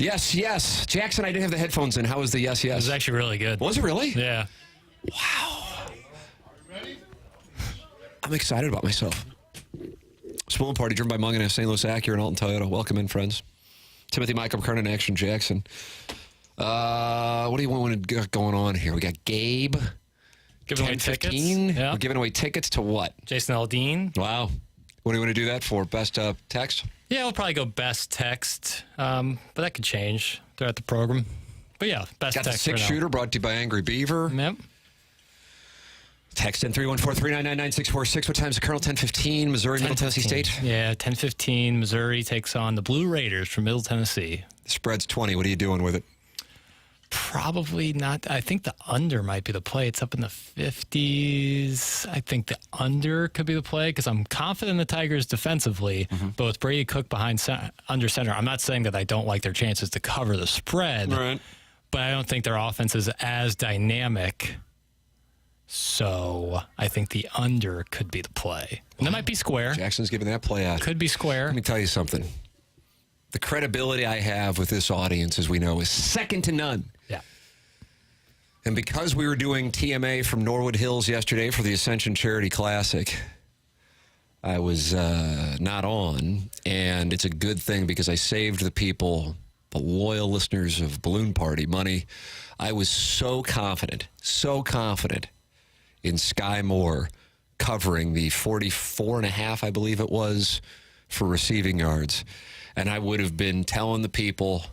Yes, yes. Jackson, I didn't have the headphones in. How was the yes, yes? It was actually really good. Was it really? Yeah. Wow. I'm excited about myself. Spoon Party driven by Mungan St. Louis Acura and Alton Toyota. Welcome in, friends. Timothy, Michael, McKernan, Action Jackson. What do you want going on here? We got Gabe. Giving away tickets. Yeah. We're giving away tickets to what? Jason Aldean. Wow. What do you want to do that for? Best text? Yeah, we'll probably go best text, but that could change throughout the program. But yeah, best got text. Got the Six-Shooter brought to you by Angry Beaver. Yep. Text in 314-399-9646. What time's the Colonel? 10:15, Missouri, Middle Tennessee State? Yeah, 10:15. Missouri takes on the Blue Raiders from Middle Tennessee. The spread's 20. What are you doing with it? Probably not. I think the under might be the play. It's up in the 50s. I think the under could be the play because I'm confident in the Tigers defensively, but with Brady Cook behind under center, I'm not saying that I don't like their chances to cover the spread, right, but I don't think their offense is as dynamic. So I think the under could be the play. And that might be square. Jackson's giving that play out. Could be square. Let me tell you something. The credibility I have with this audience, as we know, is second to none. Yeah. And because we were doing TMA from Norwood Hills yesterday for the Ascension Charity Classic, I was not on. And it's a good thing because I saved the people, the loyal listeners of Balloon Party, money. I was so confident in Sky Moore covering the 44.5, I believe it was, for receiving yards. And I would have been telling the people,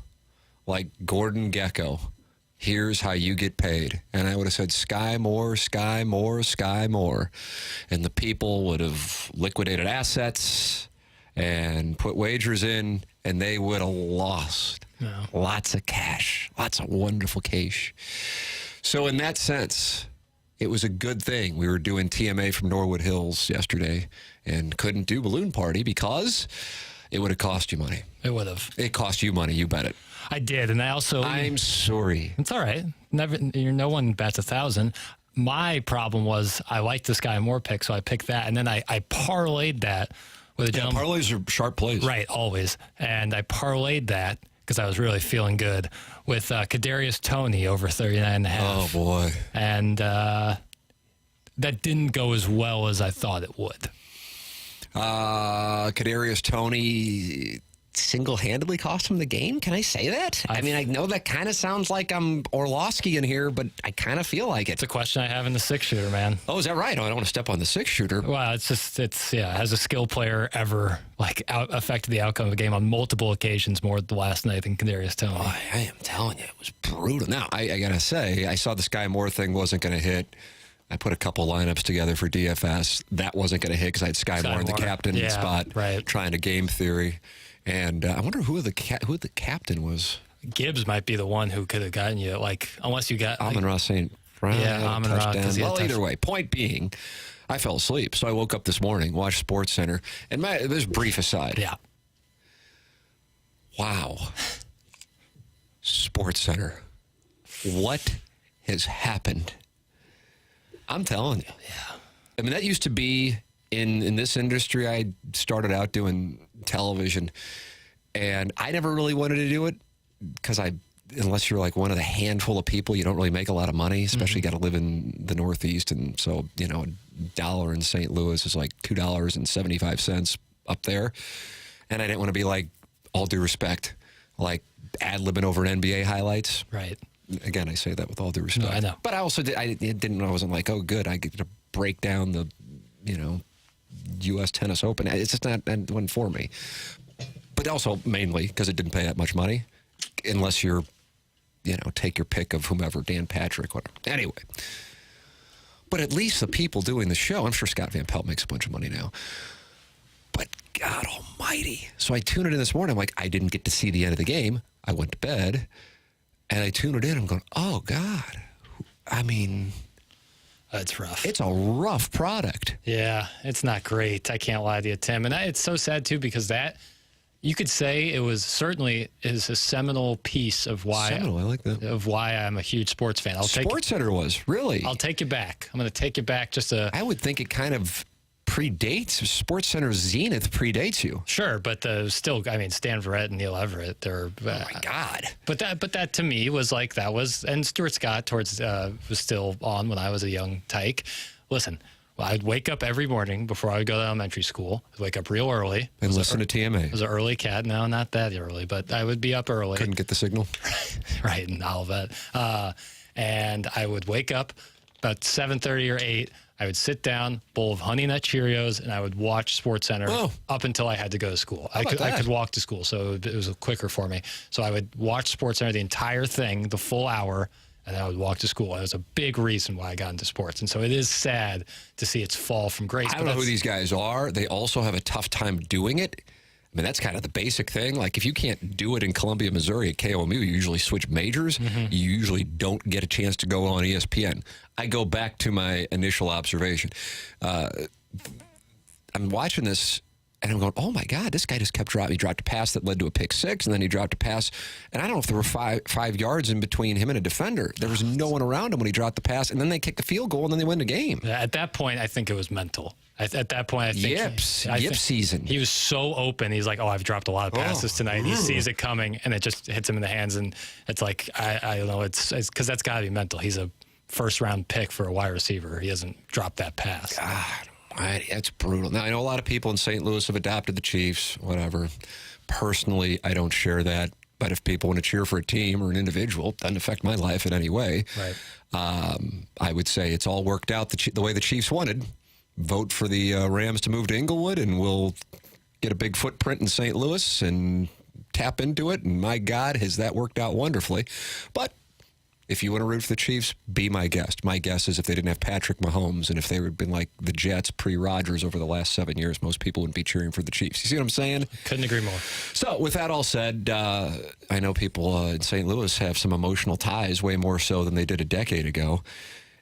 like Gordon Gekko, here's how you get paid. And I would have said, Sky Moore, Sky Moore, Sky Moore. And the people would have liquidated assets and put wagers in, and they would have lost lots of cash, lots of wonderful cash. So in that sense, it was a good thing. We were doing TMA from Norwood Hills yesterday and couldn't do Balloon Party because it would have cost you money. It would have. It cost you money, you bet it. I did, and I also... I'm sorry. It's all right. No one bats 1,000. My problem was I liked the Sky Moore pick, so I picked that, and then I parlayed that with a gentleman. Parlays are sharp plays. Right, always. And I parlayed that because I was really feeling good with Kadarius Toney over 39.5. Oh, boy. And that didn't go as well as I thought it would. Kadarius Toney single-handedly cost him the game? Can I say that? I mean, I know that kind of sounds like I'm Orlovsky in here, but I kind of feel like it. It's a question I have in the Six-Shooter, man. Oh, is that right? Oh, I don't want to step on the Six-Shooter. Well, has a skill player ever affected the outcome of the game on multiple occasions more the last night than Kadarius Toney? Oh, I am telling you, it was brutal. Now, I got to say, I saw the Sky Moore thing wasn't going to hit. I put a couple lineups together for DFS. That wasn't going to hit because I had Sky Moore in the captain spot, right, trying to game theory. And I wonder who the captain was. Gibbs might be the one who could have gotten you, unless you got... Amon-Ra St. Brown. Yeah, Amon-Ra. Well, either way, point being, I fell asleep. So I woke up this morning, watched SportsCenter, and this brief aside. Yeah. Wow. SportsCenter. What has happened? I'm telling you. Yeah. I mean, that used to be in this industry. I started out doing television, and I never really wanted to do it because unless you're like one of the handful of people, you don't really make a lot of money, especially got to live in the Northeast. And so, $1 in St. Louis is like $2.75 up there. And I didn't want to be like, all due respect, like ad-libbing over NBA highlights. Right. Again, I say that with all due respect. No, I know. But I also I wasn't like, oh, good, I get to break down the, U.S. Tennis Open. It's just not, it wasn't for me. But also mainly because it didn't pay that much money, unless you're, take your pick of whomever, Dan Patrick, whatever. Anyway. But at least the people doing the show, I'm sure Scott Van Pelt makes a bunch of money now. But God almighty. So I tuned it in this morning. I'm like, I didn't get to see the end of the game. I went to bed. And I tuned it in. I'm going, oh, God. I mean... It's rough. It's a rough product. Yeah, it's not great. I can't lie to you, Tim. And it's so sad, too, because you could say it was certainly is a seminal piece of why... Seminal, I like that. Of why I'm a huge sports fan. SportsCenter was, really. I'll take you back. I'm going to take you back just a... I would think it kind of predates Sports Center Zenith predates you. Sure, but still, I mean, Stan Verrett and Neil Everett, they're... Oh, my God. But that to me was like, that was... And Stuart Scott was still on when I was a young tyke. Listen, I'd wake up every morning before I would go to elementary school. I'd wake up real early. And listen to TMA. I was an early cat. No, not that early, but I would be up early. Couldn't get the signal. Right, and all of that. And I would wake up about 7:30 or 8. I would sit down, bowl of Honey Nut Cheerios, and I would watch SportsCenter up until I had to go to school. I could walk to school, so it was quicker for me. So I would watch SportsCenter the entire thing, the full hour, and then I would walk to school. And it was a big reason why I got into sports. And so it is sad to see its fall from grace. I don't know who these guys are. They also have a tough time doing it. I mean, that's kind of the basic thing. Like, if you can't do it in Columbia, Missouri at KOMU, you usually switch majors. You usually don't get a chance to go on ESPN. I go back to my initial observation. I'm watching this, and I'm going, oh, my God, this guy just kept dropping. He dropped a pass that led to a pick six, and then he dropped a pass. And I don't know if there were five yards in between him and a defender. There was no one around him when he dropped the pass, and then they kicked the field goal, and then they win the game. At that point, I think it was mental. At that point, I think Yips season. He was so open. He's like, "Oh, I've dropped a lot of passes tonight." He sees it coming, and it just hits him in the hands. And it's like, I don't know. It's because that's got to be mental. He's a first-round pick for a wide receiver. He hasn't dropped that pass. God almighty, that's brutal. Now, I know a lot of people in St. Louis have adopted the Chiefs. Whatever. Personally, I don't share that. But if people want to cheer for a team or an individual, it doesn't affect my life in any way. Right. I would say it's all worked out the way the Chiefs wanted. Vote for the Rams to move to Inglewood, and we'll get a big footprint in St. Louis and tap into it. And my God, has that worked out wonderfully. But if you want to root for the Chiefs, be my guest. My guess is if they didn't have Patrick Mahomes and if they had been like the Jets pre-Rodgers over the last 7 years, most people wouldn't be cheering for the Chiefs. You see what I'm saying? Couldn't agree more. So with that all said, I know people in St. Louis have some emotional ties, way more so than they did a decade ago.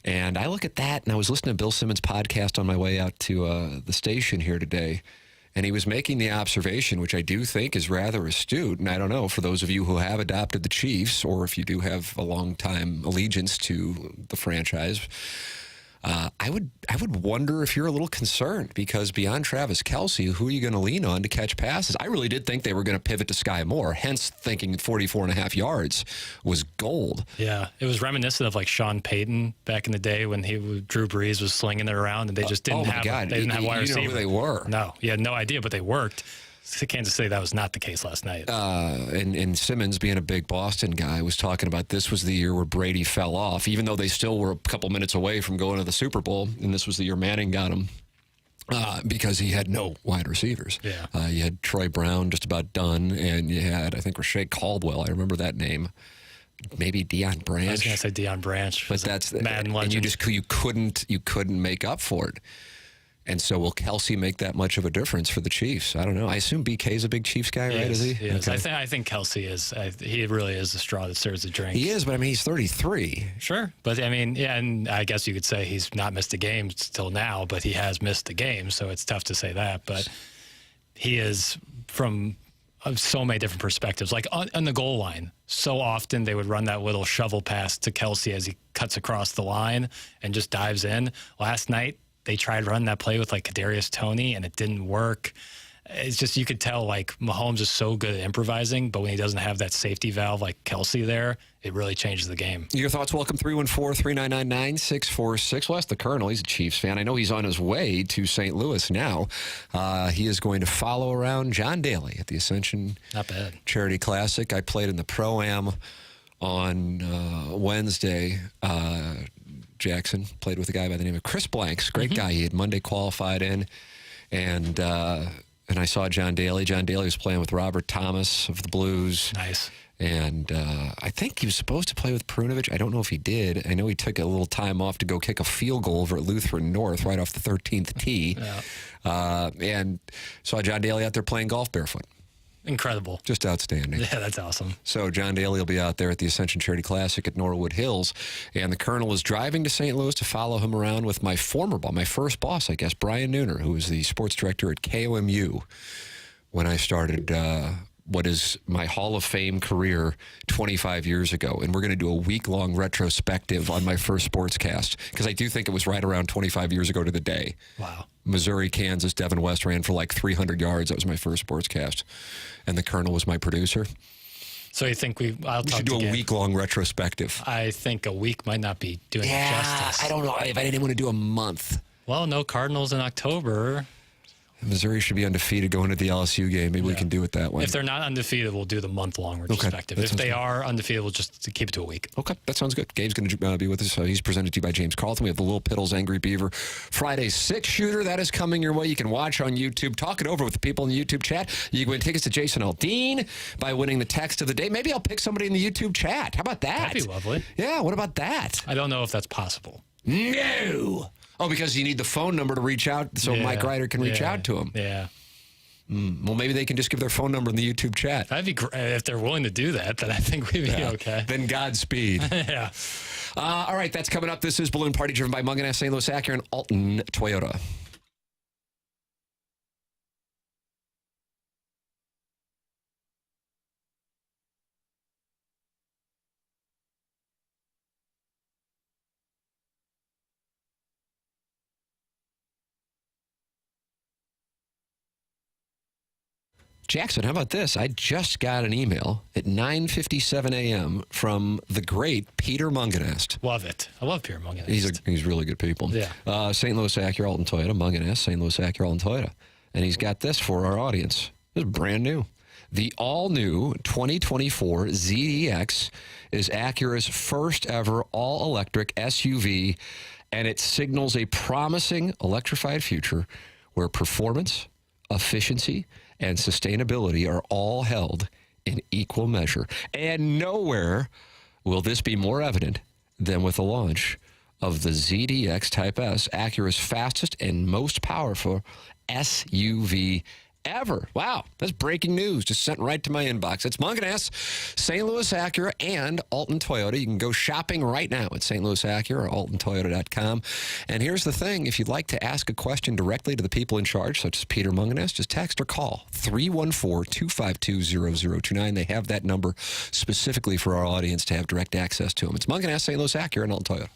And I look at that, and I was listening to Bill Simmons' podcast on my way out to the station here today, and he was making the observation, which I do think is rather astute, and I don't know, for those of you who have adopted the Chiefs, or if you do have a long-time allegiance to the franchise, I would wonder if you're a little concerned, because beyond Travis Kelce, who are you going to lean on to catch passes? I really did think they were going to pivot to Sky Moore, hence thinking 44.5 yards was gold. Yeah, it was reminiscent of like Sean Payton back in the day when Drew Brees was slinging it around, and they just didn't have wide receiver. You know who they were. No, you had no idea, but they worked. Kansas City, that was not the case last night. And Simmons, being a big Boston guy, was talking about this was the year where Brady fell off, even though they still were a couple minutes away from going to the Super Bowl. And this was the year Manning got him because he had no wide receivers. Yeah. You had Troy Brown just about done, and you had, I think, Rashae Caldwell. I remember that name. Maybe Deion Branch. I was going to say Deion Branch. But that's Madden legend. And you couldn't make up for it. And so will Kelce make that much of a difference for the Chiefs? I don't know. I assume BK's a big Chiefs guy, right? Is he? He is. Okay. I think Kelce is. He really is the straw that stirs the drink. He is, but I mean, he's 33. Sure. But I mean, yeah, and I guess you could say he's not missed a game till now, but he has missed a game, so it's tough to say that. But he is from so many different perspectives. Like on the goal line, so often they would run that little shovel pass to Kelce as he cuts across the line and just dives in. Last night, they tried running that play with like Kadarius Toney, and it didn't work. It's just, you could tell like Mahomes is so good at improvising, but when he doesn't have that safety valve like Kelce there, it really changes the game. Your thoughts? Welcome 314-399-9646. Well, that's the Colonel. He's a Chiefs fan. I know he's on his way to St. Louis now. He is going to follow around John Daly at the Ascension Not bad. Charity Classic. I played in the Pro-Am on Wednesday. Jackson played with a guy by the name of Chris Blanks. Great guy. He had Monday qualified in. And I saw John Daly. John Daly was playing with Robert Thomas of the Blues. Nice. And I think he was supposed to play with Perunovich. I don't know if he did. I know he took a little time off to go kick a field goal over at Lutheran North right off the 13th tee. Yeah. And saw John Daly out there playing golf barefoot. Incredible. Just outstanding. Yeah, that's awesome. So John Daly will be out there at the Ascension Charity Classic at Norwood Hills. And the Colonel is driving to St. Louis to follow him around with my first boss, I guess, Brian Nooner, who was the sports director at KOMU when I started what is my Hall of Fame career 25 years ago. And we're going to do a week-long retrospective on my first sportscast, because I do think it was right around 25 years ago to the day. Wow. Missouri, Kansas, Devin West ran for like 300 yards. That was my first sportscast. And the Colonel was my producer. So you think we should do a week-long retrospective. I think a week might not be doing it justice. I don't know if I didn't want to do a month. Well, no Cardinals in October. Missouri should be undefeated going to the LSU game. Maybe we can do it that way. If they're not undefeated, we'll do the month-long retrospective. If they are undefeated, we'll just keep it to a week. Okay, that sounds good. Gabe's going to be with us. He's presented to you by James Carlton. We have the Lil Piddles Angry Beaver Friday Six-Shooter. That is coming your way. You can watch on YouTube. Talk it over with the people in the YouTube chat. You can win tickets to Jason Aldean by winning the text of the day. Maybe I'll pick somebody in the YouTube chat. How about that? That'd be lovely. Yeah, what about that? I don't know if that's possible. No! Oh, because you need the phone number to reach out so Mike Ryder can reach out to him. Yeah. Well, maybe they can just give their phone number in the YouTube chat. That'd be great. If they're willing to do that, then I think we'd be okay. Then Godspeed. Yeah. All right, that's coming up. This is Balloon Party driven by Munganess, St. Louis Acura, and Alton Toyota. Jackson, how about this? I just got an email at 9:57 a.m. from the great Peter Munganest. Love it. I love Peter Munganest. He's really good people. Yeah. St. Louis Acura, Alton Toyota, Munganest, St. Louis Acura, Alton Toyota. And he's got this for our audience. This is brand new. The all-new 2024 ZDX is Acura's first ever all-electric SUV, and it signals a promising electrified future where performance, efficiency, and sustainability are all held in equal measure. And nowhere will this be more evident than with the launch of the ZDX Type S, Acura's fastest and most powerful SUV ever. Wow, that's breaking news. Just sent right to my inbox. It's Munganess, St. Louis Acura, and Alton Toyota. You can go shopping right now at St. Louis Acura or altontoyota.com. And here's the thing. If you'd like to ask a question directly to the people in charge, such as Peter Munganess, just text or call 314-252-0029. They have that number specifically for our audience to have direct access to them. It's Munganess, St. Louis Acura, and Alton Toyota.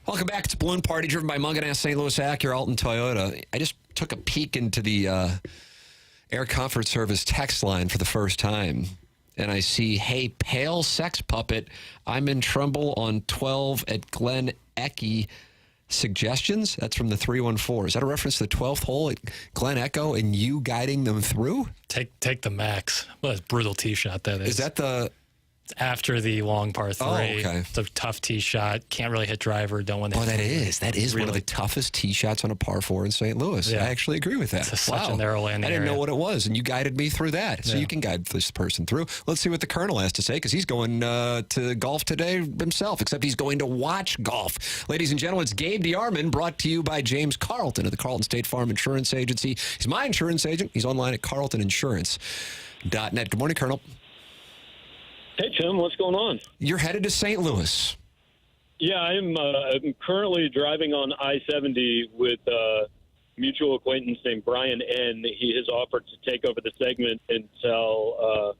Welcome back. It's Balloon Party, driven by Munganess St. Louis Acura, Alton Toyota. I just took a peek into the Air Comfort Service text line for the first time, and I see, hey, pale sex puppet, I'm in trouble on 12 at Glen Echo. Suggestions? That's from the 314. Is that a reference to the 12th hole at Glen Echo and you guiding them through? Take the max. What a brutal tee shot that is. Is that the... After the long par 3. Oh, okay. It's a tough tee shot. Can't really hit driver. Don't want to. Oh, that is really one of the toughest tee shots on a par 4 in St. Louis. Yeah. I actually agree with that. It's such a narrow landing I didn't area. know what it was, and you guided me through that. So you can guide this person through. Let's see what the Colonel has to say, because he's going to golf today himself, except he's going to watch golf. Ladies and gentlemen, it's Gabe DeArmond, brought to you by James Carlton of the Carlton State Farm Insurance Agency. He's my insurance agent. He's online at carltoninsurance.net. Good morning, Colonel. Hey, Tim, what's going on? You're headed to St. Louis. Yeah, I'm currently driving on I-70 with a mutual acquaintance named Brian N. He has offered to take over the segment and tell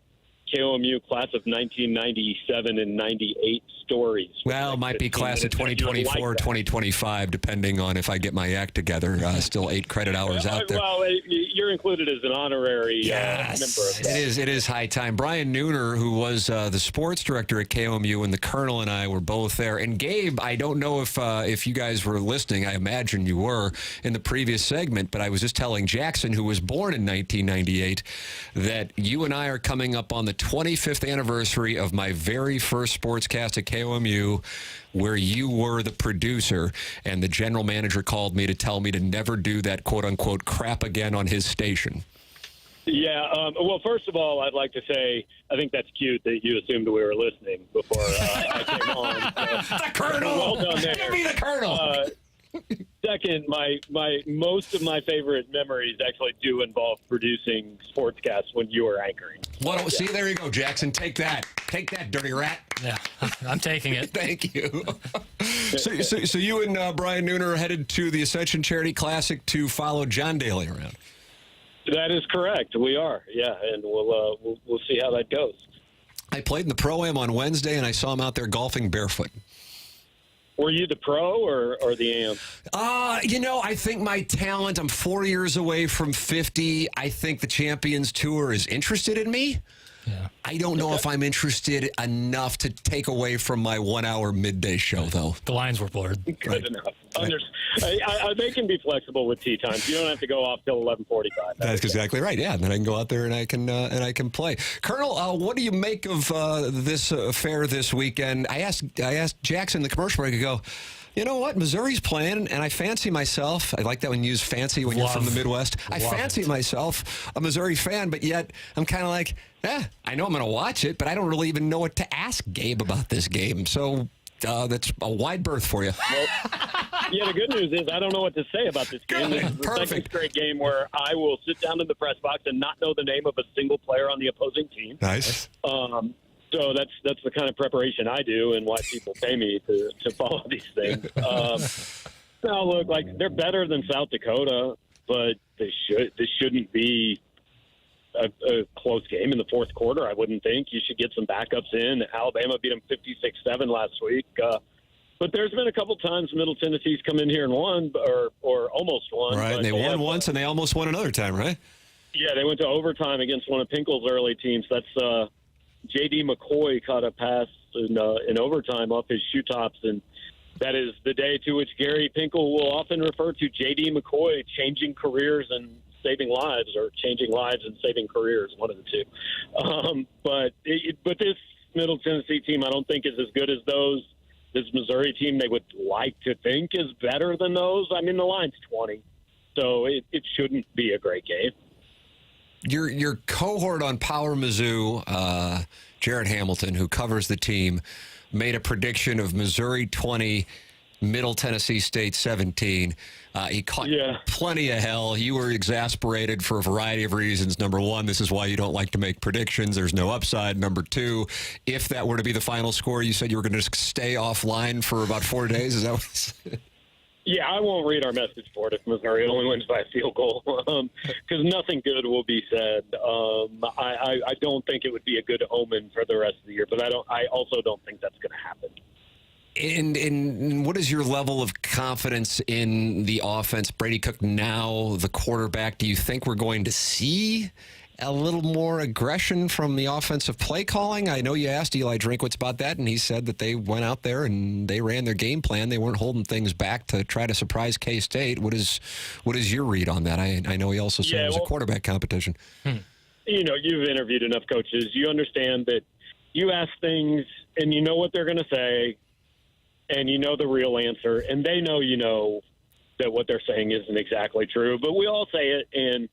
KOMU class of 1997 and 98 stories. Well, might be class of 2024 or 2025, depending on if I get my act together. Still 8 credit hours out there. Well, you're included as an honorary member of that. It is high time. Brian Nooner, who was the sports director at KOMU, and the Colonel and I were both there. And Gabe, I don't know if you guys were listening. I imagine you were in the previous segment, but I was just telling Jackson, who was born in 1998, that you and I are coming up on the 25th anniversary of my very first sportscast at KOMU, where you were the producer, and the general manager called me to tell me to never do that quote-unquote crap again on his station. Yeah, well, first of all, I'd like to say I think that's cute that you assumed we were listening before I came on. The Colonel! Well done there. Give me the Colonel! Second, most of my favorite memories actually do involve producing sportscasts when you were anchoring. What? See, there you go, Jackson. Take that, dirty rat. Yeah, I'm taking it. Thank you. So you and Brian Nooner are headed to the Ascension Charity Classic to follow John Daly around. That is correct. We are, yeah, and we'll see how that goes. I played in the Pro-Am on Wednesday, and I saw him out there golfing barefoot. Were you the pro or the AM? I think my talent, I'm 4 years away from 50. I think the Champions Tour is interested in me. Yeah. I don't know if I'm interested enough to take away from my 1 hour midday show, though. The lines were blurred. Good enough. They can be flexible with tee times. You don't have to go off till 11:45. That's exactly right. Yeah, and then I can go out there and I can play. Colonel, what do you make of this affair this weekend? I asked Jackson the commercial break. I go, you know what? Missouri's playing, and I fancy myself. I like that when you use fancy when you're from the Midwest. I fancy myself a Missouri fan, but yet I'm kind of like, I know I'm going to watch it, but I don't really even know what to ask Gabe about this game. So that's a wide berth for you. Well, yeah, the good news is I don't know what to say about this game. This is the second straight game where I will sit down in the press box and not know the name of a single player on the opposing team. Nice. So that's the kind of preparation I do and why people pay me to follow these things. Now, look, like they're better than South Dakota, but this shouldn't be a close game in the fourth quarter. I wouldn't think. You should get some backups in. Alabama beat them 56-7 last week. But there's been a couple times Middle Tennessee's come in here and won, or almost won. Right, and they won once, and they almost won another time, right? Yeah, they went to overtime against one of Pinkel's early teams. That's J.D. McCoy caught a pass in overtime off his shoe tops, and that is the day to which Gary Pinkel will often refer to J.D. McCoy changing careers and saving lives, or changing lives and saving careers, one of the two. But this Middle Tennessee team I don't think is as good as those. This Missouri team they would like to think is better than those. I mean, the line's 20, so it shouldn't be a great game. Your cohort on Power Mizzou, Jared Hamilton, who covers the team, made a prediction of Missouri 20, Middle Tennessee State 17. He caught plenty of hell. You were exasperated for a variety of reasons. Number one, this is why you don't like to make predictions. There's no upside. Number two, if that were to be the final score, you said you were going to just stay offline for about 4 days. Is that what you said? Yeah, I won't read our message board if Missouri only wins by a field goal, because nothing good will be said. I don't think it would be a good omen for the rest of the year, but I also don't think that's going to happen. And what is your level of confidence in the offense? Brady Cook now the quarterback. Do you think we're going to see a little more aggression from the offensive play calling? I know you asked Eli Drinkwitz about that, and he said that they went out there and they ran their game plan. They weren't holding things back to try to surprise K-State. What is your read on that? I know he also said it was a quarterback competition. You know, you've interviewed enough coaches. You understand that you ask things and you know what they're going to say, and you know the real answer, and they know that what they're saying isn't exactly true. But we all say it, and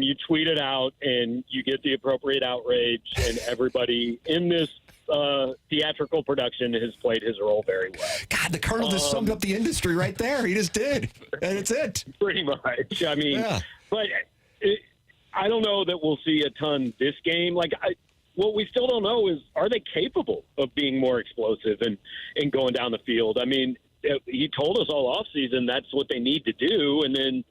you tweet it out, and you get the appropriate outrage, and everybody in this theatrical production has played his role very well. God, the Colonel just summed up the industry right there. He just did, and it's it. Pretty much. I mean, but I don't know that we'll see a ton this game. What we still don't know is, are they capable of being more explosive and going down the field? I mean, he told us all offseason that's what they need to do, and then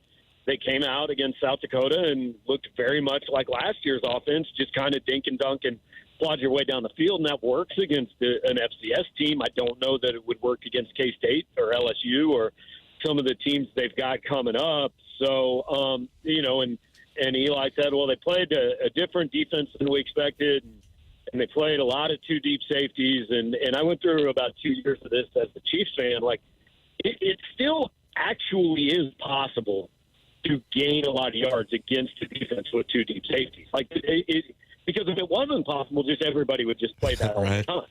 they came out against South Dakota and looked very much like last year's offense, just kind of dink and dunk and plod your way down the field, and that works against an FCS team. I don't know that it would work against K-State or LSU or some of the teams they've got coming up. So, and Eli said, well, they played a different defense than we expected, and they played a lot of two deep safeties. And I went through about 2 years of this as a Chiefs fan. It still actually is possible to gain a lot of yards against the defense with two deep safeties. Because if it wasn't possible, just everybody would just play that all the time.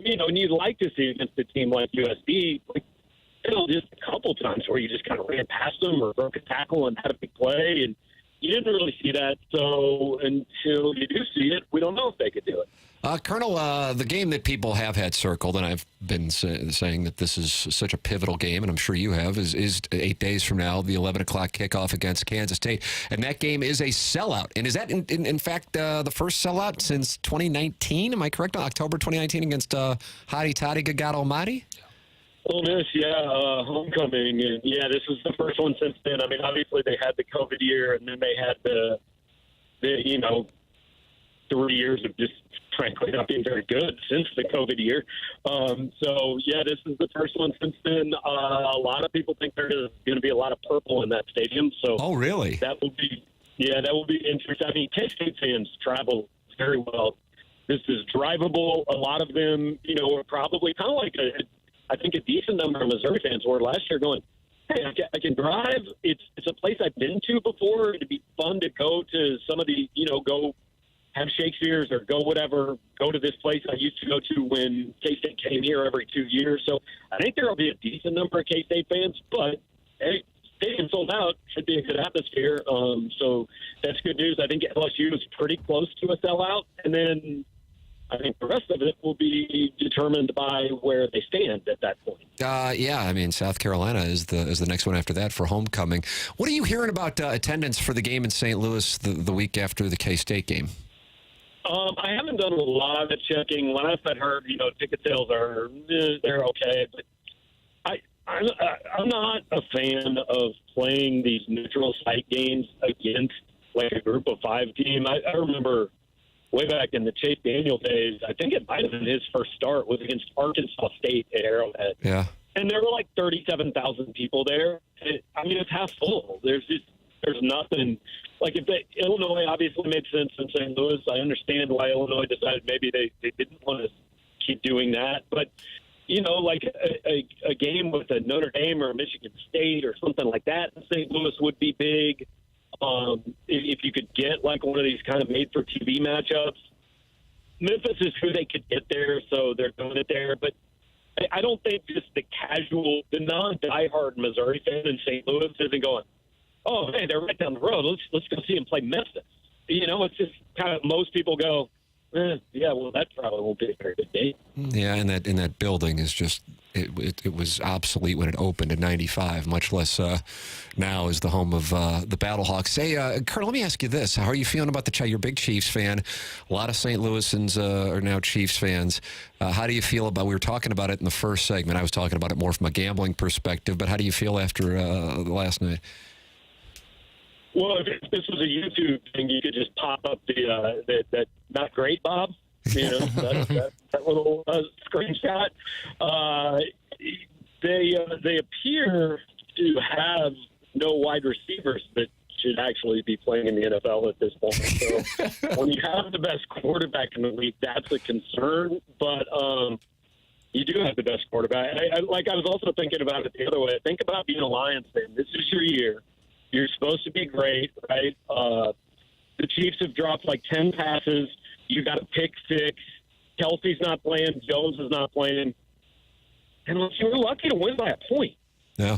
And you'd like to see against a team like USD, just a couple times where you just kind of ran past them or broke a tackle and had a big play, and you didn't really see that. So until you do see it, we don't know if they could do it. Colonel, the game that people have had circled, and I've been saying that this is such a pivotal game, and I'm sure you have, is 8 days from now, the 11 o'clock kickoff against Kansas State. And that game is a sellout. And is that, in fact, the first sellout since 2019? Am I correct? October 2019 against Hotty Toddy Good God Almighty? Ole Miss, homecoming. And, this is the first one since then. I mean, obviously they had the COVID year, and then they had the 3 years of just frankly not being very good since the COVID year. This is the first one since then. A lot of people think there's going to be a lot of purple in that stadium. So, oh, really? That will be interesting. I mean, K-State fans travel very well. This is drivable. A lot of them, are probably kind of like I think a decent number of Missouri fans were last year going, hey, I can drive. It's a place I've been to before. It'd be fun to go to some of the, go have Shakespeare's or go to this place I used to go to when K-State came here every 2 years. So I think there will be a decent number of K-State fans, but hey, stadium sold out, should be a good atmosphere. So that's good news. I think LSU is pretty close to a sellout, and then I think the rest of it will be determined by where they stand at that point. I mean, South Carolina is the next one after that for homecoming. What are you hearing about attendance for the game in St. Louis the week after the K-State game? I haven't done a lot of checking. Last I heard, ticket sales they're okay, but I'm not a fan of playing these neutral site games against like a group of five team. I remember way back in the Chase Daniel days, I think it might have been his first start was against Arkansas State at Arrowhead. Yeah. And there were like 37,000 people there. It's half full. There's nothing. Like if Illinois obviously made sense in St. Louis. I understand why Illinois decided maybe they didn't want to keep doing that. But, like a game with a Notre Dame or a Michigan State or something like that in St. Louis would be big. If you could get like one of these kind of made-for-TV matchups. Memphis is who they could get there, so they're doing it there. But I don't think just the non-diehard Missouri fan in St. Louis isn't going, oh, hey, they're right down the road. Let's go see them play Memphis. It's just kind of most people go, that probably won't be a very good day. Yeah, and that building is just it was obsolete when it opened in '95, much less now is the home of the Battlehawks. Say, Colonel, let me ask you this: how are you feeling about you're a big Chiefs fan? A lot of St. Louisans are now Chiefs fans. How do you feel about? We were talking about it in the first segment. I was talking about it more from a gambling perspective, but how do you feel after last night? Well, if this was a YouTube thing, you could just pop up that not great, Bob. that little screenshot. They appear to have no wide receivers that should actually be playing in the NFL at this point. So when you have the best quarterback in the league, that's a concern. But you do have the best quarterback. I was also thinking about it the other way. Think about being a Lions fan. This is your year. You're supposed to be great, right? The Chiefs have dropped like 10 passes. You got a pick six. Kelsey's not playing. Jones is not playing. And you're lucky to win by a point. Yeah.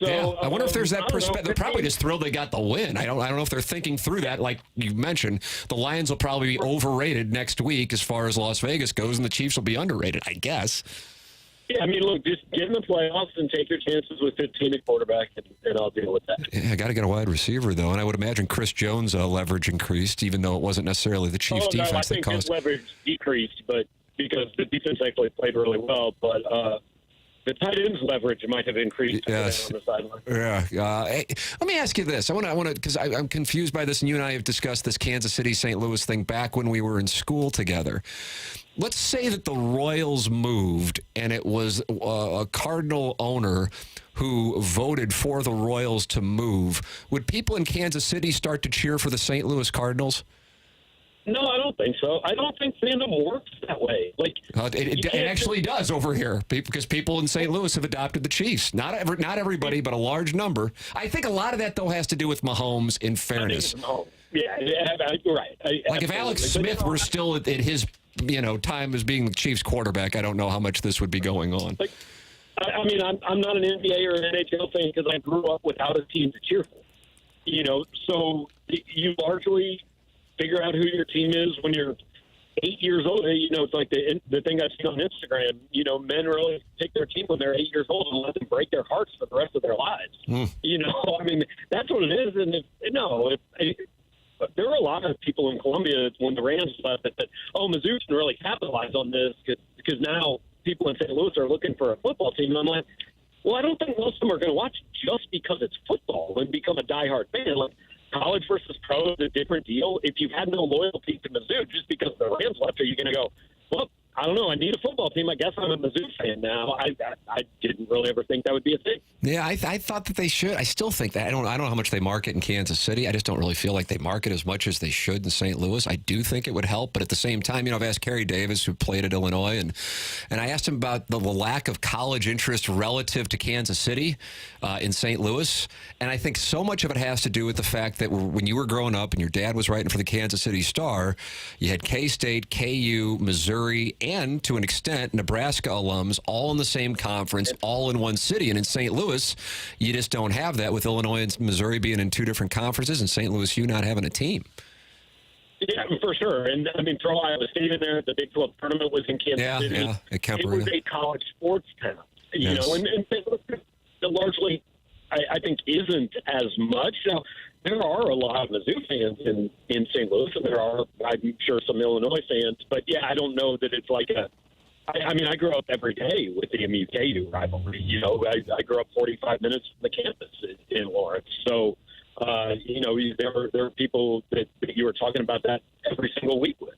So, yeah, I wonder if there's that perspective. They're probably just thrilled they got the win. I don't know if they're thinking through that. Like you mentioned, the Lions will probably be overrated next week as far as Las Vegas goes, and the Chiefs will be underrated, I guess. Yeah, look, just get in the playoffs and take your chances with 15 at quarterback, and I'll deal with that. Yeah, I got to get a wide receiver, though, and I would imagine Chris Jones' leverage increased, even though it wasn't necessarily the Chiefs' defense that caused. I think his leverage decreased, but because the defense actually played really well, but the tight end's leverage might have increased on the sideline. Yeah. Hey, let me ask you this. I want to because I'm confused by this, and you and I have discussed this Kansas City St. Louis thing back when we were in school together. Let's say that the Royals moved, and it was a Cardinal owner who voted for the Royals to move. Would people in Kansas City start to cheer for the St. Louis Cardinals? No, I don't think so. I don't think fandom works that way. It actually does over here because people in St. Louis have adopted the Chiefs. Not everybody, but a large number. I think a lot of that, though, has to do with Mahomes, in fairness. Yeah, you're right. If Alex Smith were still at his time as being the Chiefs quarterback, I don't know how much this would be going on. I'm not an NBA or an NHL fan because I grew up without a team to cheer for. So you largely figure out who your team is when you're 8 years old. It's like the thing I've seen on Instagram. Men really pick their team when they're 8 years old and let them break their hearts for the rest of their lives. That's what it is. And there were a lot of people in Columbia when the Rams left that said, Mizzou can really capitalize on this because now people in St. Louis are looking for a football team. And I'm like, well, I don't think most of them are going to watch just because it's football and become a diehard fan. College versus pro is a different deal. If you've had no loyalty to Mizzou just because the Rams left, are you going to go, well, I don't know, I need a football team. I guess I'm a Mizzou fan now. I didn't really ever think that would be a thing. Yeah, I thought that they should. I still think that. I don't know how much they market in Kansas City. I just don't really feel like they market as much as they should in St. Louis. I do think it would help, but at the same time, I've asked Kerry Davis, who played at Illinois, and I asked him about the lack of college interest relative to Kansas City in St. Louis, and I think so much of it has to do with the fact that when you were growing up and your dad was writing for the Kansas City Star, you had K-State, KU, Missouri, and to an extent, Nebraska alums all in the same conference, all in one city. And in St. Louis, you just don't have that, with Illinois and Missouri being in two different conferences and St. Louis U not having a team. Yeah, for sure. And throw Iowa State in there. The Big 12 tournament was in Kansas City. Yeah, at Kemper. It was a college sports town. And St. Louis largely, I think, isn't as much. Now, there are a lot of Mizzou fans in St. Louis, and there are, I'm sure, some Illinois fans. But, yeah, I don't know that it's like I grew up every day with the MU-KU rivalry. I grew up 45 minutes from the campus in Lawrence. So, there are people that you were talking about that every single week with.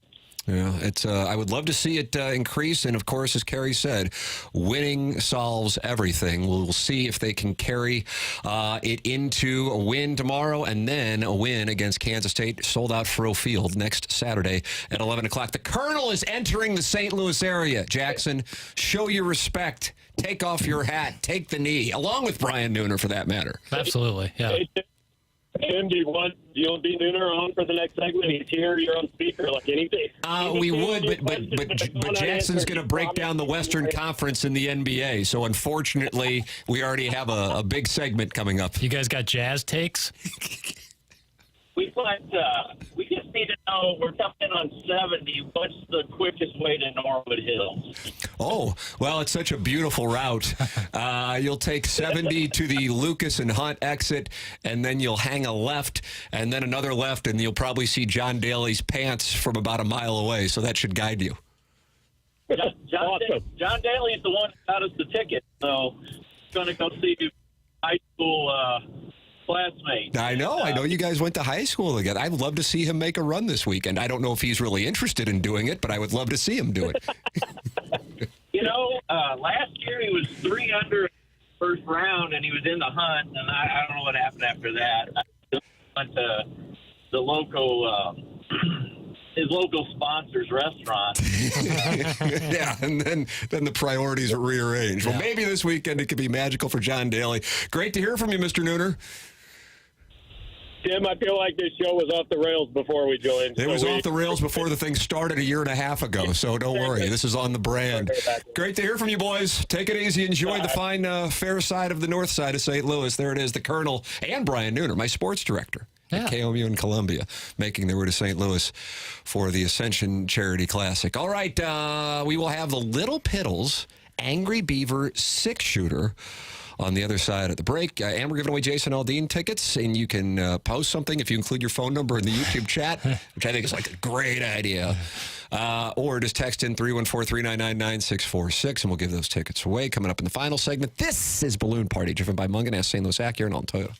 Yeah, it's. I would love to see it increase, and of course, as Kerry said, winning solves everything. We'll see if they can carry it into a win tomorrow, and then a win against Kansas State, sold out Faurot Field next Saturday at 11 o'clock. The Colonel is entering the St. Louis area. Jackson, show your respect. Take off your hat. Take the knee, along with Brian Nooner, for that matter. Absolutely, yeah. Tim, do you want D. Nooner on for the next segment? He's here. You're on speaker like anything. We would, but Jackson's going to break down the Western Conference in the NBA. So unfortunately, we already have a big segment coming up. You guys got Jazz takes? We just need to know, we're coming in on 70. What's the quickest way to Norwood Hills? Oh, well, it's such a beautiful route. You'll take 70 to the Lucas and Hunt exit, and then you'll hang a left, and then another left, and you'll probably see John Daly's pants from about a mile away. So that should guide you. John Daly's the one that got us the ticket, so going to go see high school classmate. I know you guys went to high school together. I'd love to see him make a run this weekend. I don't know if he's really interested in doing it, but I would love to see him do it. Last year he was 3 under first round, and he was in the hunt, and I don't know what happened after that. I went to the local, his local sponsor's restaurant. Yeah, and then the priorities are rearranged. Well, maybe this weekend it could be magical for John Daly. Great to hear from you, Mr. Nooner. Tim, I feel like this show was off the rails before we joined. It was off the rails before the thing started a year and a half ago, so don't worry. This is on the brand. Great to hear from you, boys. Take it easy. Enjoy the fine, fair side of the north side of St. Louis. There it is, the Colonel and Brian Nooner, my sports director at KOMU in Columbia, making their way to St. Louis for the Ascension Charity Classic. All right, we will have the Lil Piddles Angry Beaver Six-Shooter on the other side of the break. And we're giving away Jason Aldean tickets, and you can post something if you include your phone number in the YouTube chat, which I think is like a great idea. Or just text in 314-399-9646, and we'll give those tickets away. Coming up in the final segment, this is Balloon Party, driven by Munganess, St. Louis Acura, and Alton Toyota.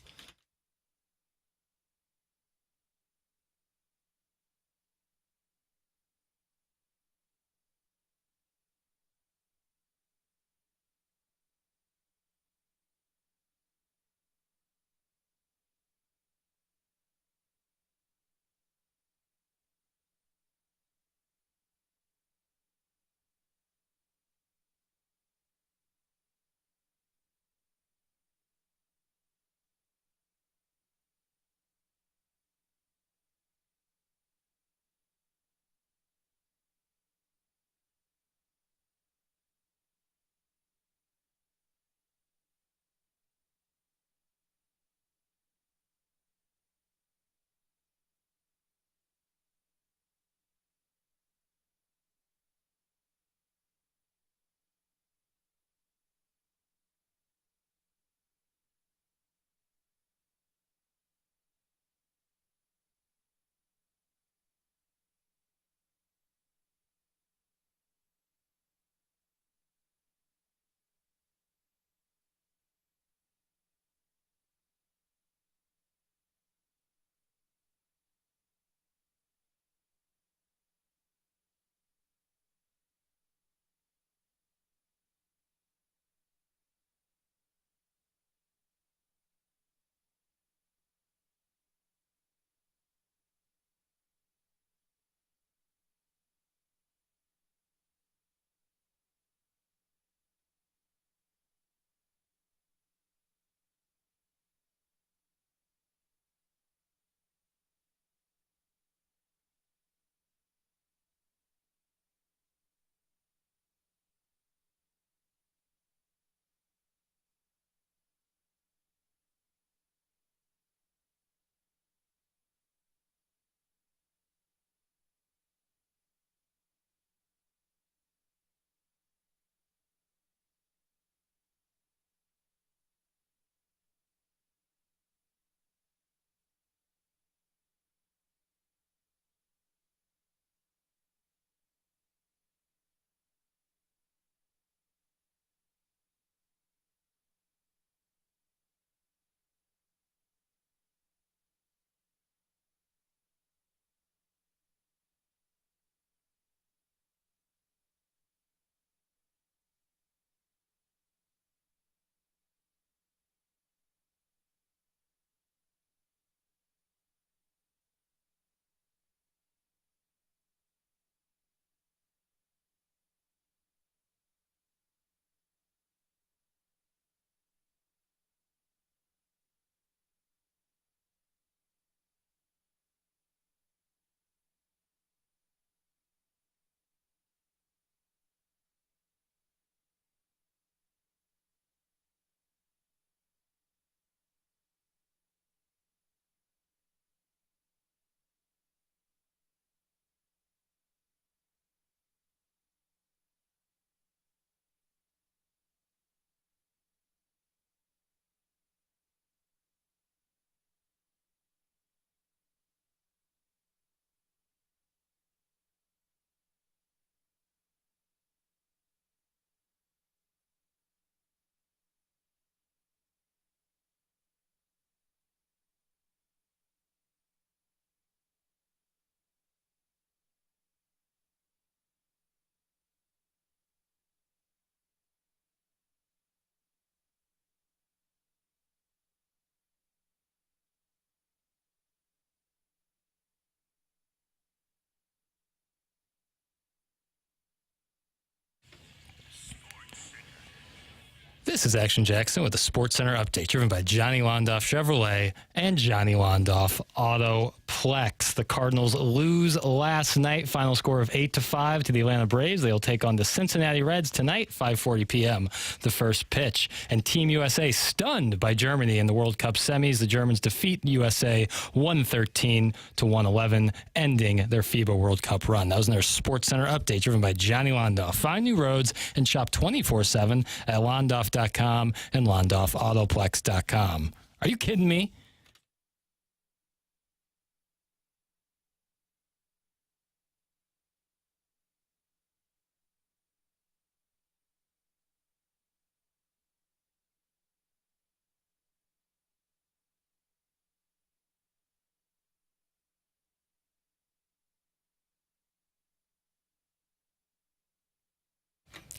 This is Action Jackson with a SportsCenter update driven by Johnny Londoff Chevrolet and Johnny Londoff Autoplex. The Cardinals lose last night. Final score of 8-5 to the Atlanta Braves. They'll take on the Cincinnati Reds tonight, 5:40 p.m. the first pitch. And Team USA stunned by Germany in the World Cup semis. The Germans defeat USA 113-111, ending their FIBA World Cup run. That was in their SportsCenter update driven by Johnny Londoff. Find new roads and shop 24/7 at Londoff.com and LondoffAutoplex.com. Are you kidding me?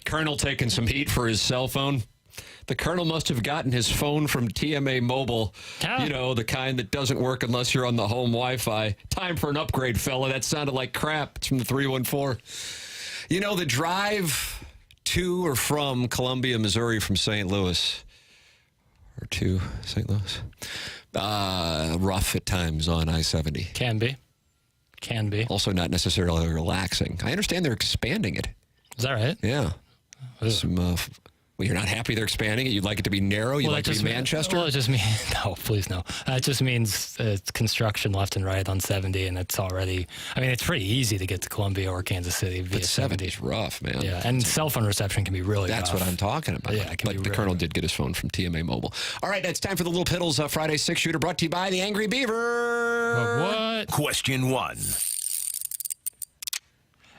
Colonel taking some heat for his cell phone. The Colonel must have gotten his phone from TMA Mobile. Oh. You know, the kind that doesn't work unless you're on the home Wi-Fi. Time for an upgrade, fella. That sounded like crap. It's from the 314. You know, the drive to or from Columbia, Missouri from St. Louis, or to St. Louis, rough at times on I-70. Can be. Also not necessarily relaxing. I understand they're expanding it. Is that right? Yeah. Some, well, you're not happy they're expanding it? You'd like it to be narrow? You'd like it to be Manchester? Well, it just means... No, please no. It just means it's construction left and right on 70, and it's already... I mean, it's pretty easy to get to Columbia or Kansas City via But 70 is rough, man. Yeah, and cell phone reception can be really That's rough. what I'm talking about. Yeah, it can but be the really Colonel rough. did get his phone from TMA Mobile. All right, it's time for the Lil Piddles Friday Six-Shooter, brought to you by the Angry Beaver. What? Question 1.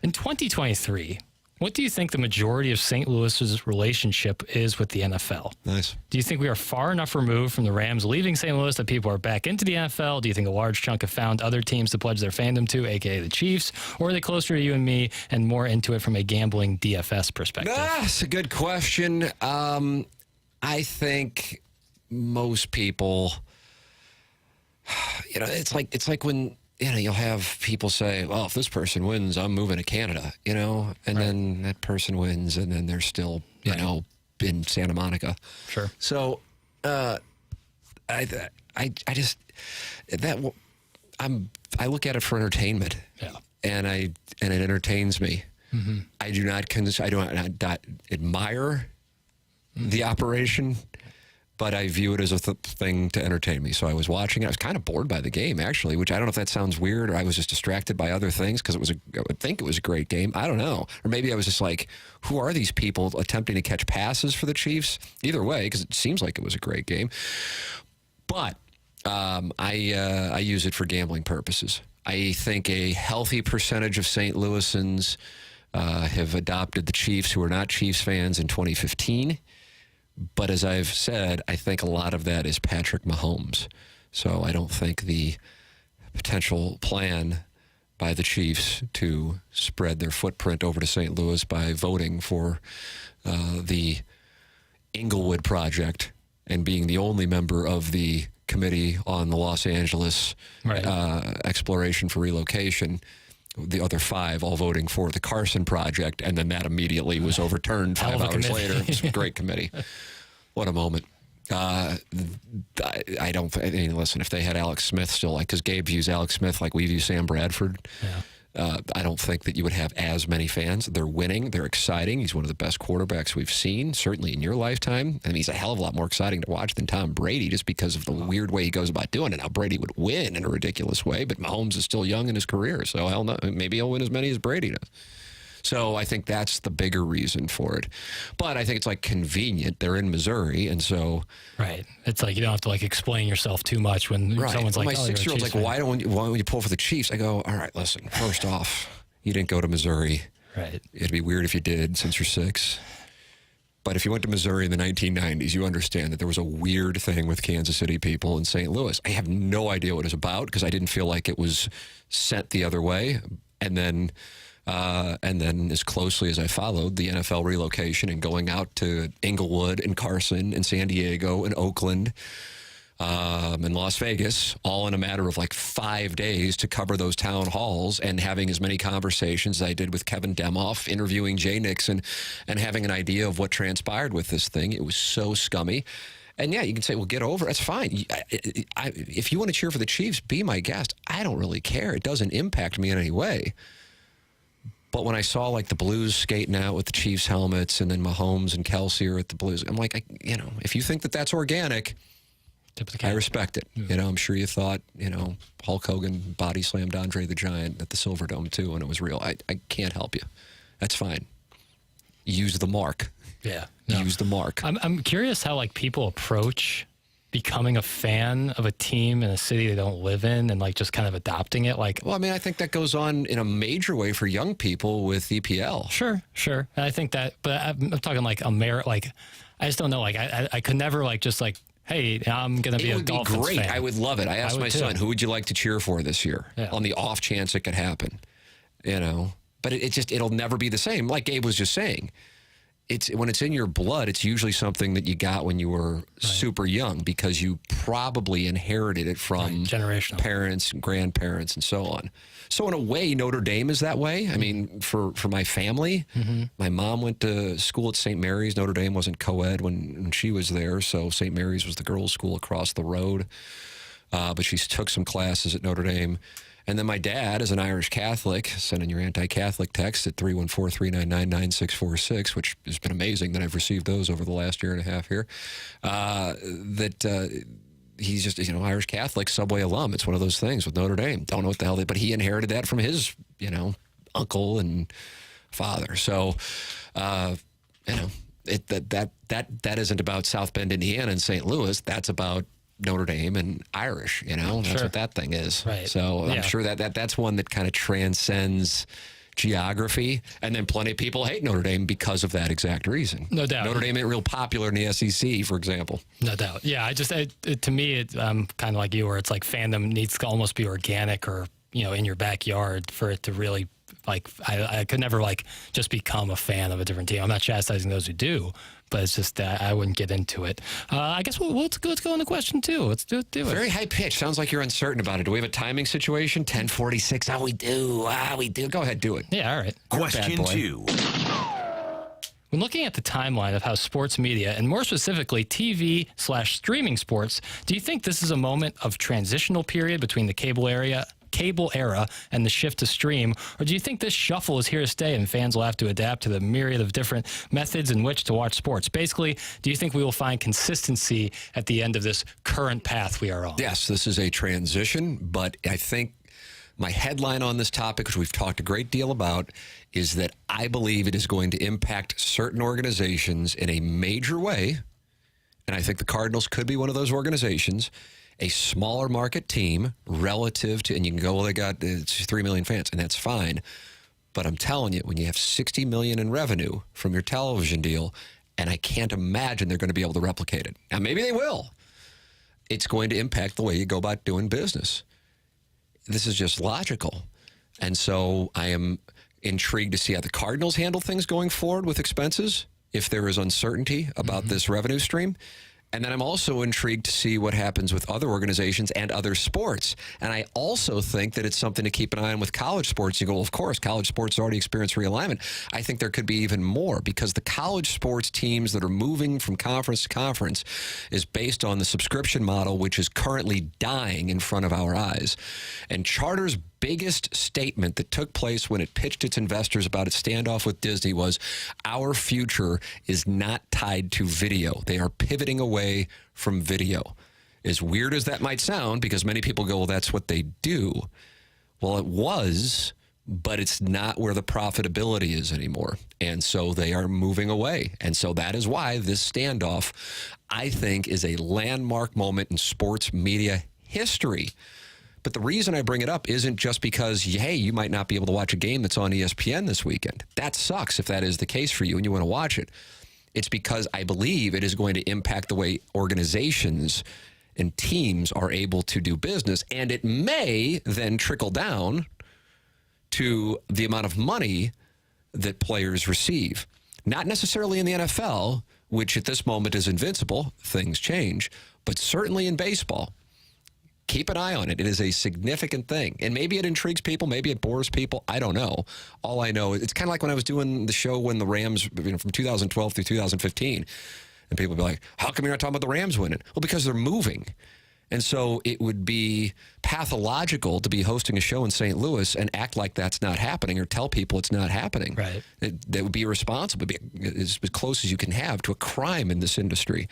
In 2023, what do you think the majority of St. Louis's relationship is with the NFL? Nice. Do you think we are far enough removed from the Rams leaving St. Louis that people are back into the NFL? Do you think a large chunk have found other teams to pledge their fandom to, a.k.a. the Chiefs? Or are they closer to you and me and more into it from a gambling DFS perspective? That's a good question. I think most people, you know, it's like when, you know, you'll have people say, well, if this person wins, I'm moving to Canada, you know, and then that person wins and then they're still, you know, in Santa Monica. Sure. So, I look at it for entertainment. Yeah. And it entertains me. Mm-hmm. I do not admire the operation, but I view it as a thing to entertain me. So I was watching it. I was kind of bored by the game, actually, which I don't know if that sounds weird or I was just distracted by other things because I would think it was a great game. I don't know. Or maybe I was just like, who are these people attempting to catch passes for the Chiefs? Either way, because it seems like it was a great game. But I use it for gambling purposes. I think a healthy percentage of St. Louisans have adopted the Chiefs who are not Chiefs fans in 2015. But as I've said, I think a lot of that is Patrick Mahomes. So I don't think the potential plan by the Chiefs to spread their footprint over to St. Louis by voting for the Inglewood Project and being the only member of the committee on the Los Angeles exploration for relocation, the other 5 all voting for the Carson Project, and then that immediately was overturned 5 hours later. It was a great committee. What a moment. I don't. I mean, listen, if they had Alex Smith still, because Gabe views Alex Smith like we view Sam Bradford. Yeah. I don't think that you would have as many fans. They're winning. They're exciting. He's one of the best quarterbacks we've seen, certainly in your lifetime. I mean, he's a hell of a lot more exciting to watch than Tom Brady just because of the weird way he goes about doing it. Now, Brady would win in a ridiculous way, but Mahomes is still young in his career, so hell no, maybe he'll win as many as Brady does. So I think that's the bigger reason for it. But I think it's like convenient. They're in Missouri, and so... Right. It's like you don't have to like explain yourself too much when someone's like, my 6-year-old's like, why don't you pull for the Chiefs? I go, all right, listen, first off, you didn't go to Missouri. Right. It'd be weird if you did since you're 6. But if you went to Missouri in the 1990s, you understand that there was a weird thing with Kansas City people in St. Louis. I have no idea what it was about because I didn't feel like it was sent the other way. And then as closely as I followed the NFL relocation and going out to Inglewood and Carson and San Diego and Oakland, in Las Vegas, all in a matter of like 5 days to cover those town halls and having as many conversations as I did with Kevin Demoff, interviewing Jay Nixon, and having an idea of what transpired with this thing. It was so scummy. And yeah, you can say, well, get over it. That's fine. If you want to cheer for the Chiefs, be my guest. I don't really care. It doesn't impact me in any way. But when I saw like the Blues skating out with the Chiefs helmets and then Mahomes and Kelsey are at the Blues, I'm like, if you think that that's organic, I respect it. Yeah. I'm sure you thought, Hulk Hogan body slammed Andre the Giant at the Silverdome too, and it was real. I can't help you. That's fine. Use the mark. Yeah. Use the mark. I'm curious how like people approach becoming a fan of a team in a city they don't live in and like just kind of adopting it. Like, well, I mean, I think that goes on in a major way for young people with EPL. Sure. And I think that, but I'm talking like like, I just don't know. Like, I could never like just like, hey, I'm going to be a Dolphins fan. It would be great. I would love it. I asked my son, who would you like to cheer for this year? Yeah. On the off chance it could happen, But it'll never be the same. Like Gabe was just saying, when it's in your blood, it's usually something that you got when you were super young because you probably inherited it from generational parents, grandparents, and so on. So in a way, Notre Dame is that way. I mean, for my family, my mom went to school at St. Mary's. Notre Dame wasn't co-ed when she was there, so St. Mary's was the girls' school across the road. But she took some classes at Notre Dame. And then my dad is an Irish Catholic. Send in your anti-Catholic text at 314-399-9646, which has been amazing that I've received those over the last year and a half here. He's just, Irish Catholic, Subway alum. It's one of those things with Notre Dame. Don't know what the hell but he inherited that from his, uncle and father. So, that isn't about South Bend, Indiana and St. Louis. That's about Notre Dame and Irish, That's what that thing is. Right. So I'm sure that's one that kind of transcends geography, and then plenty of people hate Notre Dame because of that exact reason. No doubt. Notre Dame ain't real popular in the SEC, for example. No doubt. Yeah, to me, I'm kind of like you, where it's like fandom needs to almost be organic or, in your backyard for it to really, like, I could never, like, just become a fan of a different team. I'm not chastising those who do, but it's just that I wouldn't get into it. I guess let's go into question 2. Let's do it. Very high pitch. Sounds like you're uncertain about it. Do we have a timing situation? 10:46. We do. We do. Go ahead, do it. Yeah, all right. Question 2. When looking at the timeline of how sports media, and more specifically TV/streaming sports, do you think this is a moment of transitional period between the cable era and the shift to stream? Or do you think this shuffle is here to stay and fans will have to adapt to the myriad of different methods in which to watch sports? Basically, do you think we will find consistency at the end of this current path we are on? Yes, this is a transition, but I think my headline on this topic, which we've talked a great deal about, is that I believe it is going to impact certain organizations in a major way, and I think the Cardinals could be one of those organizations. A smaller market team relative to, and you can go, well, it's 3 million fans, and that's fine. But I'm telling you, when you have $60 million in revenue from your television deal, and I can't imagine they're going to be able to replicate it. Now, maybe they will. It's going to impact the way you go about doing business. This is just logical. And so I am intrigued to see how the Cardinals handle things going forward with expenses, if there is uncertainty about this revenue stream. And then I'm also intrigued to see what happens with other organizations and other sports. And I also think that it's something to keep an eye on with college sports. You go, well, of course, college sports already experienced realignment. I think there could be even more because the college sports teams that are moving from conference to conference is based on the subscription model, which is currently dying in front of our eyes. And Charter's biggest statement that took place when it pitched its investors about its standoff with Disney was, our future is not tied to video. They are pivoting away from video. As weird as that might sound, because many people go, well, that's what they do. Well, it was, but it's not where the profitability is anymore. And so they are moving away. And so that is why this standoff, I think, is a landmark moment in sports media history. But the reason I bring it up isn't just because, hey, you might not be able to watch a game that's on ESPN this weekend. That sucks if that is the case for you and you want to watch it. It's because I believe it is going to impact the way organizations and teams are able to do business. And it may then trickle down to the amount of money that players receive. Not necessarily in the NFL, which at this moment is invincible. Things change. but certainly in baseball, keep an eye on it. It is a significant thing. And maybe it intrigues people. Maybe it bores people. I don't know. All I know, it's kind of like when I was doing the show when the Rams, from 2012 through 2015, and people would be like, how come you're not talking about the Rams winning? Well, because they're moving. And so it would be pathological to be hosting a show in St. Louis and act like that's not happening or tell people it's not happening. Right. That would be irresponsible. It would be as close as you can have to a crime in this industry.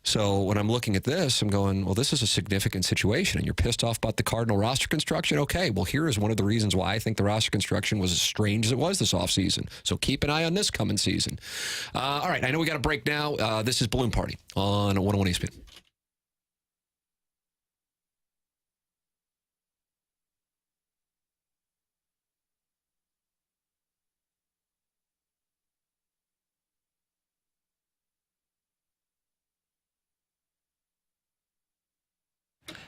So when I'm looking at this, I'm going, well, this is a significant situation, and you're pissed off about the Cardinal roster construction? Okay, well, here is one of the reasons why I think the roster construction was as strange as it was this offseason. So keep an eye on this coming season. All right, I know we got a break now. This is Balloon Party on 101 ESPN.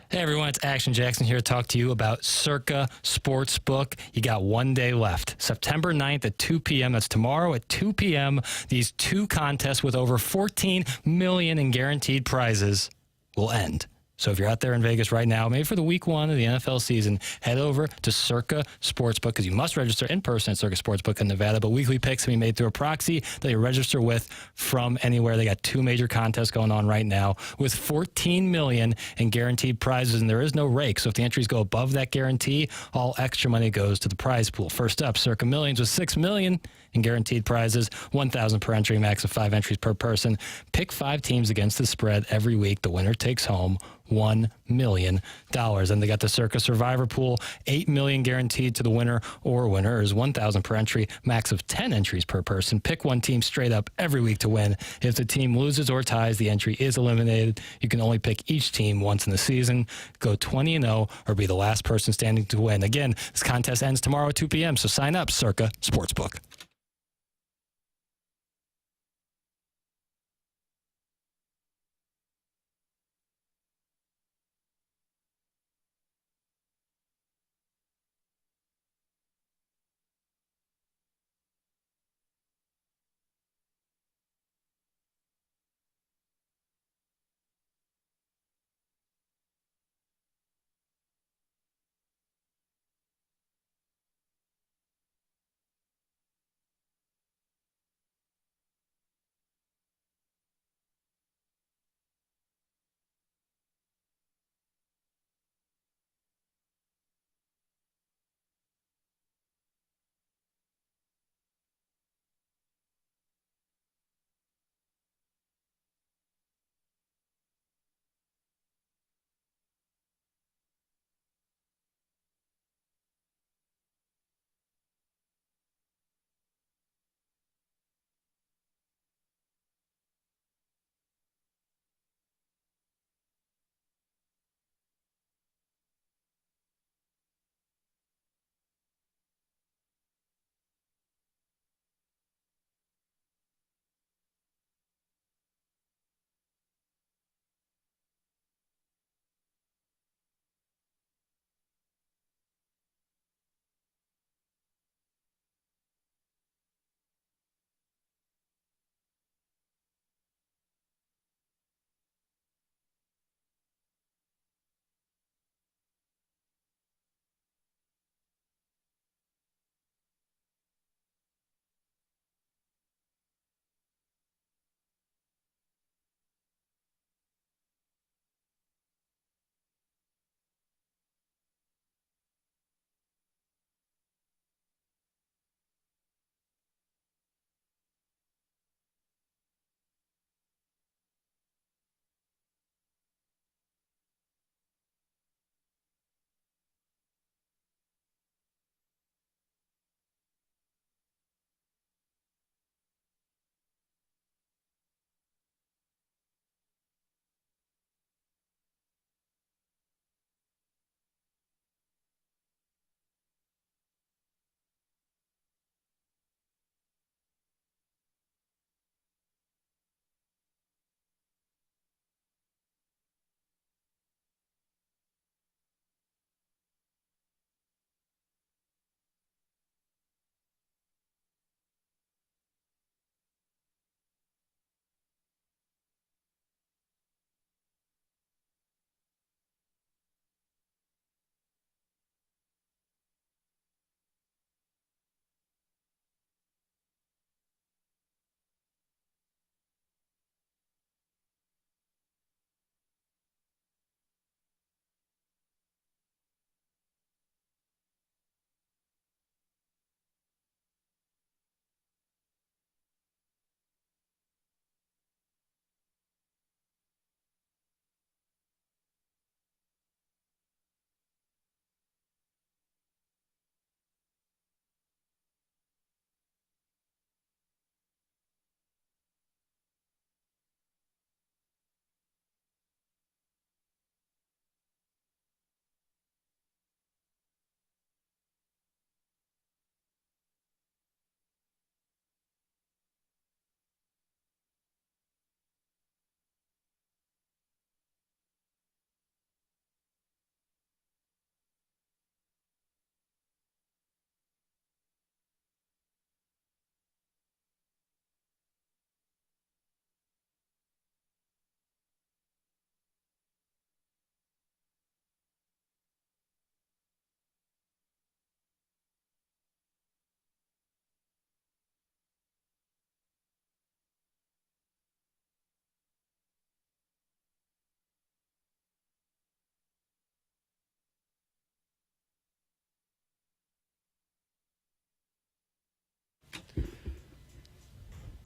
Hey everyone, it's Action Jackson here to talk to you about Circa Sportsbook. You got 1 day left. September 9th at 2 p.m. That's tomorrow at 2 p.m. These two contests with over $14 million in guaranteed prizes will end. So if you're out there in Vegas right now, maybe for the week 1 of the NFL season, head over to Circa Sportsbook, because you must register in person at Circa Sportsbook in Nevada, but weekly picks can be made through a proxy that you register with from anywhere. They got 2 major contests going on right now with $14 million in guaranteed prizes, and there is no rake. So if the entries go above that guarantee, all extra money goes to the prize pool. First up, Circa Millions with $6 million in guaranteed prizes, $1,000 per entry, max of 5 entries per person. Pick 5 teams against the spread every week. The winner takes home $1 million. And they got the Circa Survivor Pool, $8 million guaranteed to the winner or winners, $1,000 per entry, max of 10 entries per person. Pick one team straight up every week to win. If the team loses or ties, the entry is eliminated. You can only pick each team once in the season. Go 20-0 or be the last person standing to win. Again, this contest ends tomorrow at 2 p.m., so sign up, Circa Sportsbook.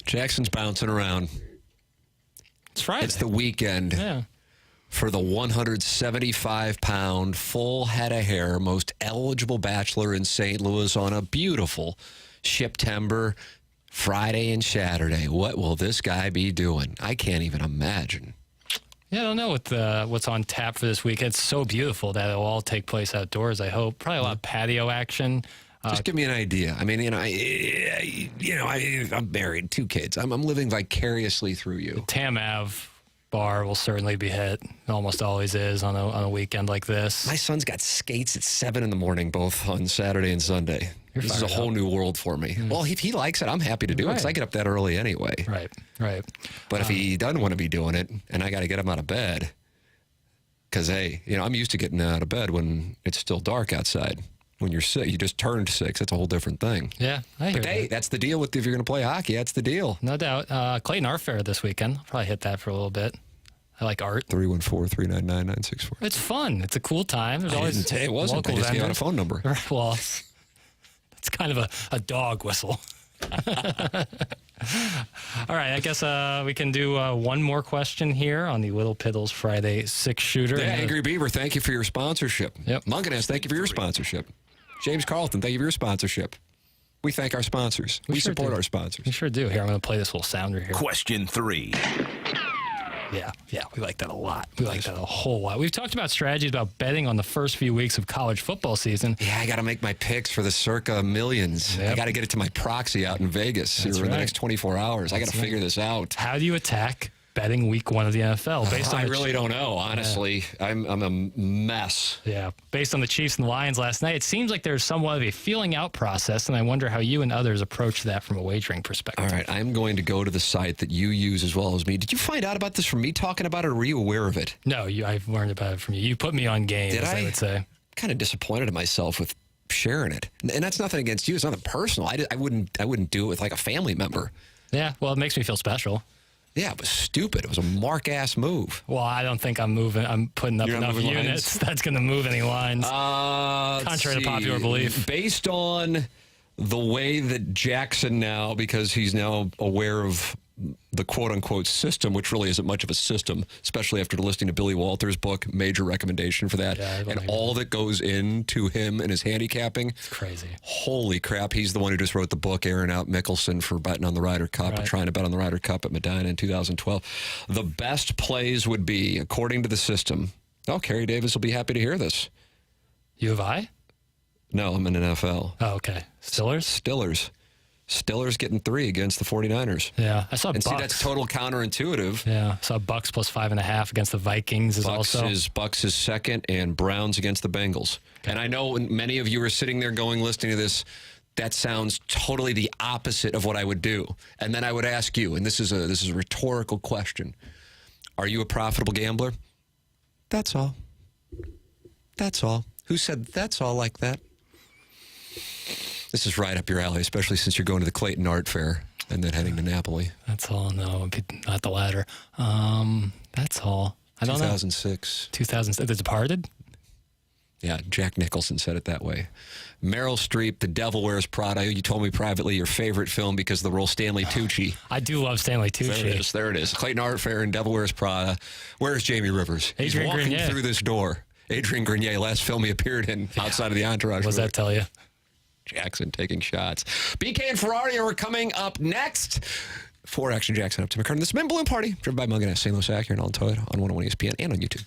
Jackson's bouncing around. It's Friday. It's the weekend. Yeah. For the 175-pound, full head of hair, most eligible bachelor in St. Louis on a beautiful September Friday and Saturday. What will this guy be doing? I can't even imagine. Yeah, I don't know what's on tap for this week. It's so beautiful that it'll all take place outdoors, I hope. Probably a lot of patio action. Just give me an idea. I mean, I'm married, 2 kids. I'm living vicariously through you. Tam Ave bar will certainly be hit. It almost always is on a weekend like this. My son's got skates at 7 in the morning, both on Saturday and Sunday. This is a whole new world for me. Well, if he likes it, I'm happy to do it because I get up that early anyway. Right. But if he doesn't want to be doing it, and I got to get him out of bed, because, hey, I'm used to getting out of bed when it's still dark outside. When you're 6, you just turned 6. That's a whole different thing. Yeah, I hear But hey, that's the deal with if you're going to play hockey. That's the deal. No doubt. Clayton Art Fair this weekend. I'll probably hit that for a little bit. I like art. 314-399-964. It's fun. It's a cool time. There's always didn't say it wasn't. I local just gave out a vendors. phone number. Well, it's kind of a dog whistle. All right, I guess we can do one more question here on the Lil Piddles Friday Six-Shooter. Yeah, Angry Beaver, thank you for your sponsorship. Yep. Munganess, thank you for your sponsorship. James Carlton, thank you for your sponsorship. We thank our sponsors. We sure support do. our sponsors. We sure do. Here, I'm going to play this little sounder here. Question 3. Yeah, we like that a lot. We like that a whole lot. We've talked about strategies about betting on the first few weeks of college football season. Yeah, I got to make my picks for the circa millions. Yep. I got to get it to my proxy out in Vegas in the next 24 hours. I got to figure this out. How do you attack betting week 1 of the NFL? Based on I really don't know, honestly. Yeah. I'm a mess. Yeah. Based on the Chiefs and the Lions last night, it seems like there's somewhat of a feeling out process, and I wonder how you and others approach that from a wagering perspective. All right, I'm going to go to the site that you use as well as me. Did you find out about this from me talking about it, or were you aware of it? No, I've learned about it from you. You put me on game, Did I would say. Kind of disappointed in myself with sharing it. And that's nothing against you. It's nothing personal. I wouldn't do it with like a family member. Yeah, well, it makes me feel special. Yeah, it was stupid. It was a mark-ass move. Well, I don't think I'm putting up enough units that's going to move any lines. Contrary to popular belief. Based on the way that Jackson now, because he's now aware of the quote-unquote system, which really isn't much of a system, especially after listening to Billy Walters' book, major recommendation for that, and all that goes into him and his handicapping. It's crazy. Holy crap, he's the one who just wrote the book, airing out Mickelson for betting on the Ryder Cup, or trying to bet on the Ryder Cup at Medina in 2012. The best plays would be, according to the system, Kerry Davis will be happy to hear this. U of I? No, I'm in NFL. Oh, okay. Stillers? Stillers getting 3 against the 49ers. Yeah, I saw And Bucks. see, that's total counterintuitive. Yeah, I saw Bucks plus 5.5 against the Vikings Bucks is second, and Browns against the Bengals. Okay. And I know many of you are sitting there listening to this, that sounds totally the opposite of what I would do. And then I would ask you, and this is a rhetorical question, are you a profitable gambler? That's all. That's all. Who said that's all like that? This is right up your alley, especially since you're going to the Clayton Art Fair and then heading to Napoli. That's all. No, not the latter. That's all. I don't know. 2006. 2000. The Departed? Yeah, Jack Nicholson said it that way. Meryl Streep, The Devil Wears Prada. You told me privately your favorite film because of the role Stanley Tucci. I do love Stanley Tucci. There it is. Clayton Art Fair and Devil Wears Prada. Where's Jamie Rivers? He's walking through this door. Adrian Grenier, last film he appeared in outside of the Entourage. What does that tell you? Jackson taking shots. BK and Ferrari are coming up next. For Action Jackson up to McKernan. This has been Balloon Party, driven by Munganess, St. Louis Acura, and on Toyota on 101 ESPN and on YouTube.